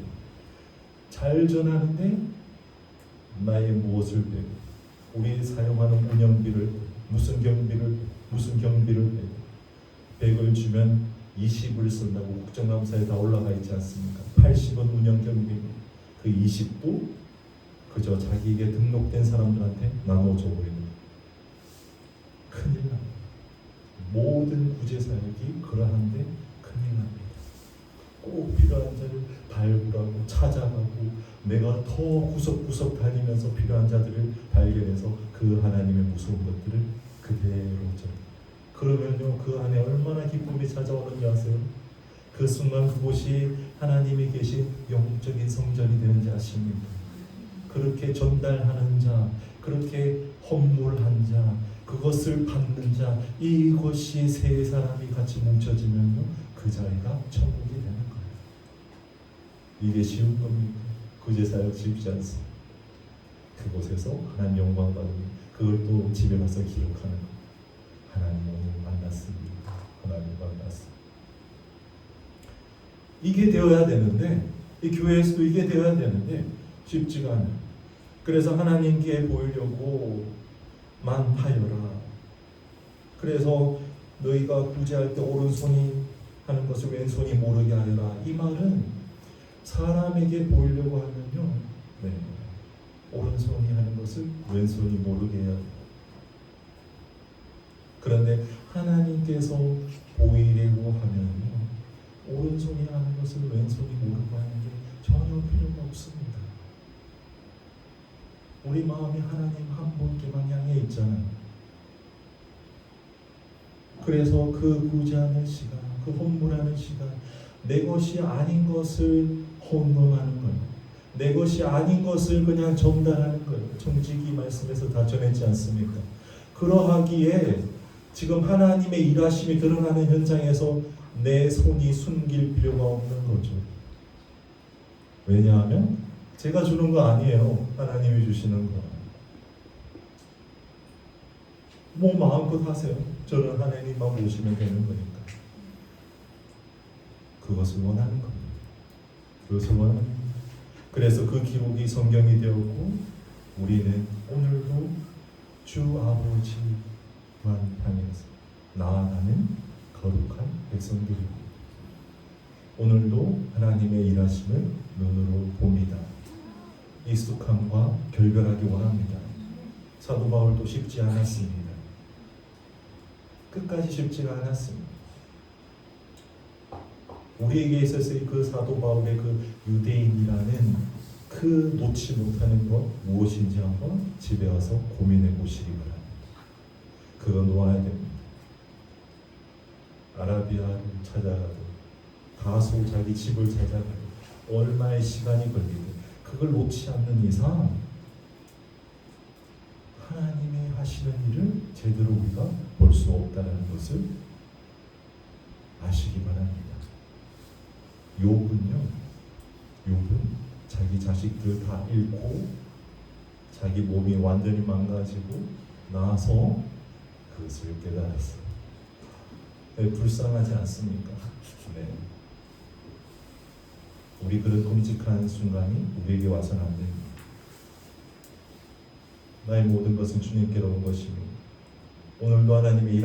잘 전하는데 나의 무엇을 빼고, 우리 사용하는 운영비를 무슨 경비를 빼고 100을 주면 20을 쓴다고 국정감사에 다 올라가 있지 않습니까? 80원 운영 경비, 그 20도 그저 자기에게 등록된 사람들한테 나눠줘 버리는 거예요. 큰일 납니다. 모든 구제사역이 그러한데 큰일 납니다. 꼭 필요한 자를 발굴하고 찾아가고, 내가 더 구석구석 다니면서 필요한 자들을 발견해서 그 하나님의 무서운 것들을 그대로 전. 그러면요, 그 안에 얼마나 기쁨이 찾아오는지 아세요? 그 순간 그곳이 하나님이 계신 영적인 성전이 되는지 아십니까? 그렇게 전달하는 자, 그렇게 헌물한 자, 그것을 받는 자, 이것이 세 사람이 같이 뭉쳐지면요, 그 자리가 천국이 되는 거예요. 이게 쉬운 겁니까? 구제사역 쉽지 않습니다. 그곳에서 하나님 영광 받으면 그걸 또 집에 가서 기록하는 거예요. 하나님 오늘 만났습니다. 하나님 만났습니다. 이게 되어야 되는데, 이 교회에서도 이게 되어야 되는데 쉽지가 않아요. 그래서 하나님께 보이려고만 하여라. 그래서 너희가 구제할 때 오른손이 하는 것을 왼손이 모르게 하여라. 이 말은 사람에게 보이려고 하면요, 네, 오른손이 하는 것을 왼손이 모르게 해야 돼요. 그런데 하나님께서 보이려고 하면요, 오른손이 하는 것을 왼손이 모르고 하는 게 전혀 필요가 없습니다. 우리 마음이 하나님 한 분께만 향해 있잖아요. 그래서 그 구제하는 시간, 그 혼문하는 시간, 내 것이 아닌 것을 혼문하는 거예요. 내 것이 아닌 것을 그냥 전달하는 거예요. 정직히 말씀에서 다 전했지 않습니까? 그러하기에 지금 하나님의 일하심이 드러나는 현장에서 내 손이 숨길 필요가 없는 거죠. 왜냐하면 제가 주는 거 아니에요. 하나님이 주시는 거. 뭐 마음껏 하세요. 저는 하나님만 보시면 되는 거니까. 그것을 원하는 겁니다. 그것을 원하는 겁니다. 그래서 그 기록이 성경이 되었고, 우리는 오늘도 주 아버지만 향해서 나아가는 거룩한 백성들입니다. 오늘도 하나님의 일하심을 눈으로 봅니다. 익숙함과 결별하기 원합니다. 사도 바울도 쉽지 않았습니다. 끝까지 쉽지가 않았습니다. 우리에게 있어서의 그 사도 바울의 그 유대인이라는 그 놓지 못하는 것 무엇인지 한번 집에 와서 고민해 보시기 바랍니다. 그거 놓아야 됩니다. 아라비아를 찾아가도 다소 자기 집을 찾아가도 얼마의 시간이 걸리든 그걸 놓지 않는 이상 하나님의 하시는 일을 제대로 우리가 볼 수 없다는 것을 아시기 바랍니다. 욥은 자기 자식들 다 잃고 자기 몸이 완전히 망가지고 나서 그것을 깨달았어요. 네, 불쌍하지 않습니까? 네. 우리 그런 끔찍한 순간이 우리에게 와서는 안 됩니다. 나의 모든 것은 주님께로 온 것이며 오늘도 하나님의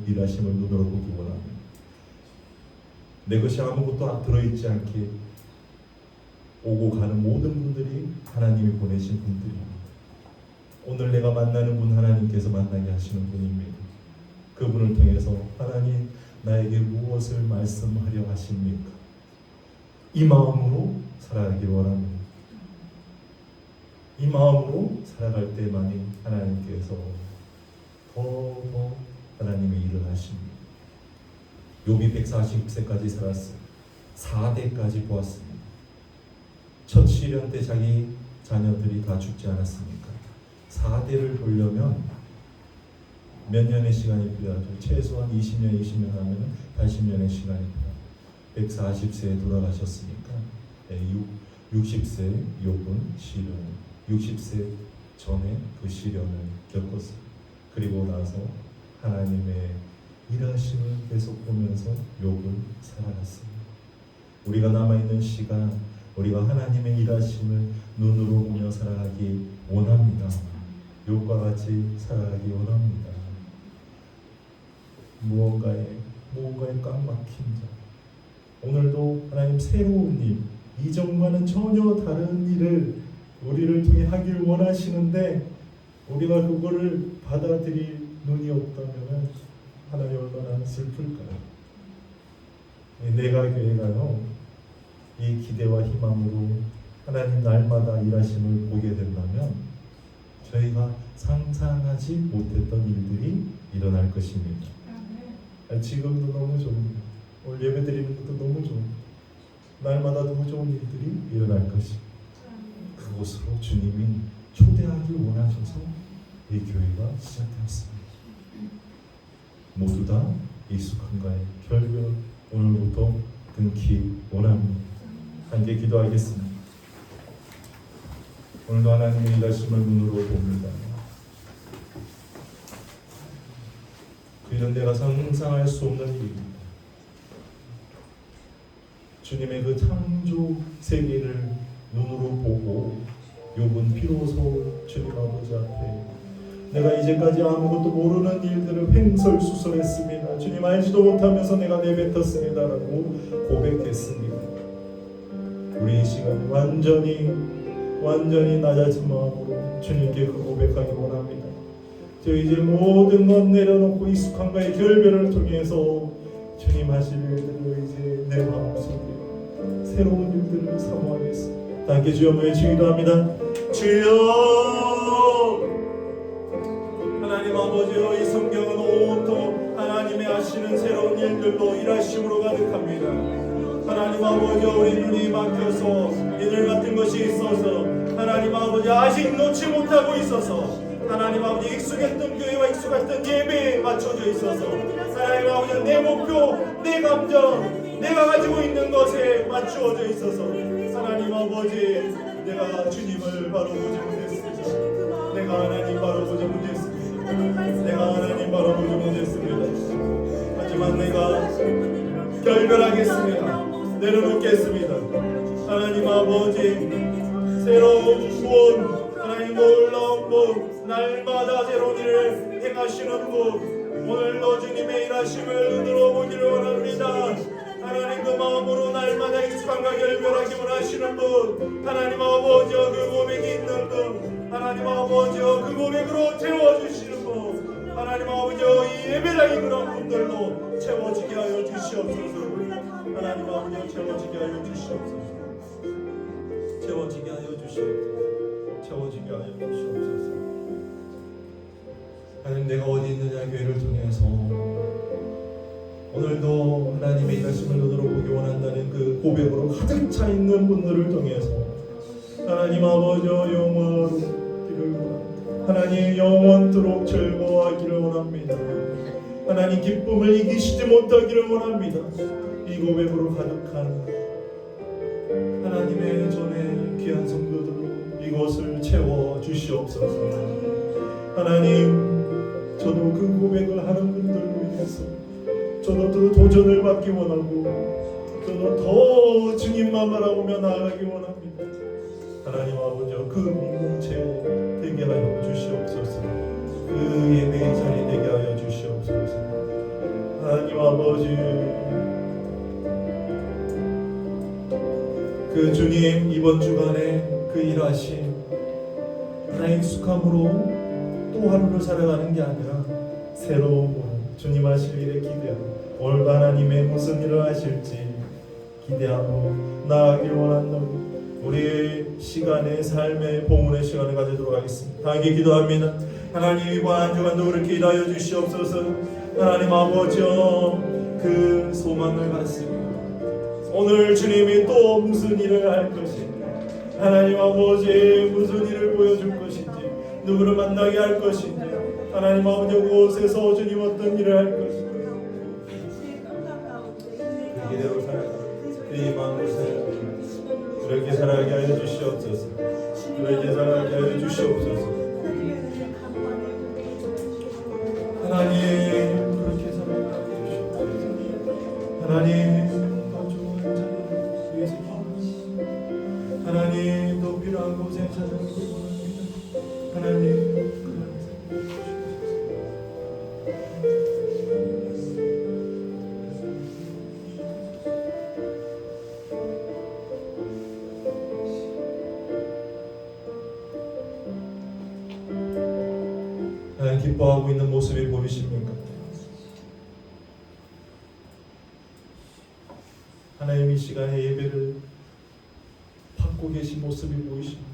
일하심을 눈으로 보기 원합니다. 내 것이 아무것도 들어있지 않게 오고 가는 모든 분들이 하나님이 보내신 분들입니다. 오늘 내가 만나는 분 하나님께서 만나게 하시는 분입니다. 그분을 통해서 하나님 나에게 무엇을 말씀하려 하십니까? 이 마음으로 살아가기를 원합니다. 이 마음으로 살아갈 때만이 하나님께서 더 하나님의 일을 하십니다. 욥이 140세까지 살았어요. 4대까지 보았습니다. 첫 시련 때 자기 자녀들이 다 죽지 않았습니까? 4대를 보려면 몇 년의 시간이 필요하죠? 최소한 20년 하면 80년의 시간이 필요합니다. 140세에 돌아가셨으니까 60세 욥은 시련, 60세 전에 그 시련을 겪었습니다. 그리고 나서 하나님의 일하심을 계속 보면서 욥은 살아갔습니다. 우리가 남아있는 시간, 우리가 하나님의 일하심을 눈으로 보며 살아가기 원합니다. 욥과 같이 살아가기 원합니다. 무언가에 꽉 막힌 자, 오늘도 하나님 새로운 일, 이전과는 전혀 다른 일을 우리를 통해 하길 원하시는데 우리가 그거를 받아들일 눈이 없다면 하나님 얼마나 슬플까요? 내가 교회가요, 이 기대와 희망으로 하나님 날마다 일하심을 보게 된다면 저희가 상상하지 못했던 일들이 일어날 것입니다. 지금도 너무 좋습니다. 오늘 예배 드리는 것도 너무 좋습니다. 날마다 너무 좋은 일들이 일어날 것입니다. 그곳으로 주님이 초대하길 원하셔서 이 교회가 시작되었습니다. 모두 다 익숙함과의 결별 오늘부터 끊기 원합니다. 함께 기도하겠습니다. 오늘도 하나님의 일하심을 눈으로 봅니다. 그런 내가 상상할 수 없는 일입니다. 주님의 그 창조 세계를 눈으로 보고 욥은 비로소 주님 아버지 앞에 내가 이제까지 아무것도 모르는 일들을 횡설수설했습니다. 주님 알지도 못하면서 내가 내뱉었습니다라고 고백했습니다. 우리 이 시간 완전히 낮아진 마음으로 주님께 그 고백하기 원합니다. 저 이제 모든 것 내려놓고 익숙함과의 결별을 통해서 주님 하실 일들을 이제 내 마음속에 새로운 일들을 사모하겠습니다. 함께 주여 외치기도 합니다. 주여, 하나님 아버지여, 이 성경은 온통 하나님의 하시는 새로운 일들로 일하심으로 가득합니다. 하나님 아버지여, 우리 눈이 막혀서 이들 같은 것이 있어서 하나님 아버지 아직 놓지 못하고 있어서 하나님 아버지 익숙했던 교회와 익숙했던 예배에 맞춰져 있어서 하나님 아버지 내 목표, 내 감정, 내가 가지고 있는 것에 맞추어져 있어서 하나님 아버지 내가 주님을 바로 보지 못했습니다. 내가 하나님 바로 보지 못했습니다. 내가 하나님 바로 보지 못했습니다. 하지만 내가 결별하겠습니다. 내려놓겠습니다. 하나님 아버지 새로운 분, 하나님 놀라운 분, 날마다 새로운 일을 행하시는 분, 오늘도 주님의 일하심을 눈으로 보기를 원합니다. 하나님 그 마음으로 날마다 익숙함과 결별하기 원하시는 분, 하나님 아버지여 그 고백이 있는 분, 하나님 아버지여 그 고백으로 채워주시는 분, 하나님 아버지여 이 예배당이 그런 분들로 채워지게 하여 주시옵소서. 하나님 아버지여 채워지게 하여 주시옵소서. 채워지게 하여 주시옵소서. 채워지게 하여 주시옵소서. 하나님 내가 어디 있느냐 교회를 통해서 오늘도 하나님의 일하심을 눈으로 보기 원한다는 그 고백으로 가득 차 있는 분들을 통해서 하나님 아버지여 영원하기를 원합니다. 하나님 영원토록 즐거워하기를 원합니다. 하나님 기쁨을 이기시지 못하기를 원합니다. 이 고백으로 가득한 하나님의 전에 귀한 성도들로 이곳을 채워 주시옵소서. 하나님 저도 그 고백을 하는 분들로 인해서 저도 더 도전을 받기 원하고 저도 더 주님만 바라보며 나아가기 원합니다. 하나님 아버지여 그 공동체 되게 하여 주시옵소서. 그 예배의 자리 되게 하여 주시옵소서. 하나님 아버지 그 주님 이번 주간에 그 일하심 나의 익숙함으로 또 하루를 살아가는 게 아니라 새로운 주님 하실 일에 기대하고 오늘 하나님의 무슨 일을 하실지 기대하고 나아가길 원한다고 우리의 시간의 삶의 봉헌의 시간을 가지도록 하겠습니다. 함께 기도합니다. 하나님 이번 한 주간도 그렇게 일하여 주시옵소서. 하나님 아버지여 그 소망을 갖습니다. 오늘 주님이 또 무슨 일을 할 것인지 하나님 아버지 무슨 일을 보여줄 것인지 누구를 만나게 할 것인지 하나님 아버지 그곳에서 주님 어떤 일을 할 것인지 이대로 살아가 이 마음을 살아가 그렇게 살아가게 하여 주시옵소서. 그렇게 살아가게 하여 주시옵소서. 하나님 그렇게 살아가게 하여 주시옵소서. 하나님 하나님 더 필요한 곳에 찾아가기 원합니다. 하나님 하나님 기뻐하고 있는 모습이 보이십니까? 하나님 이 시간에 예배를 받고 계신 모습이 보이십니까?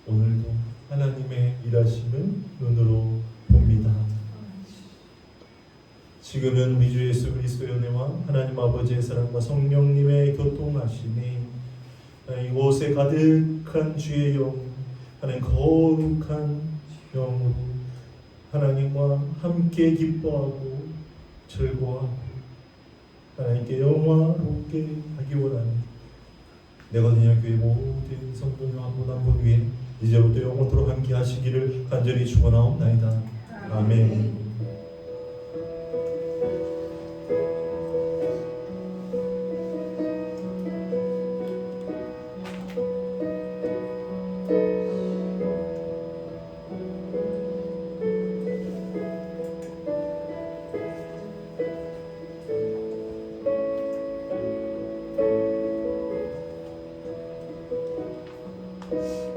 오늘도 하나님의 일하심을 눈으로 봅니다. 지금은 우리 주 예수 그리스도의 은혜와 하나님 아버지의 사랑과 성령님의 교통하심이 이곳에 가득한 주의 영 하나님 거룩한 영으로 하나님과 함께 기뻐하고 즐거워하고 하나님께 영화롭게 하기 원하는 내거든요 교회 모든 성도님 한 분 한 분 위에 이제부터 영원토록 함께 하시기를 간절히 축원하옵나이다. 아멘. 네,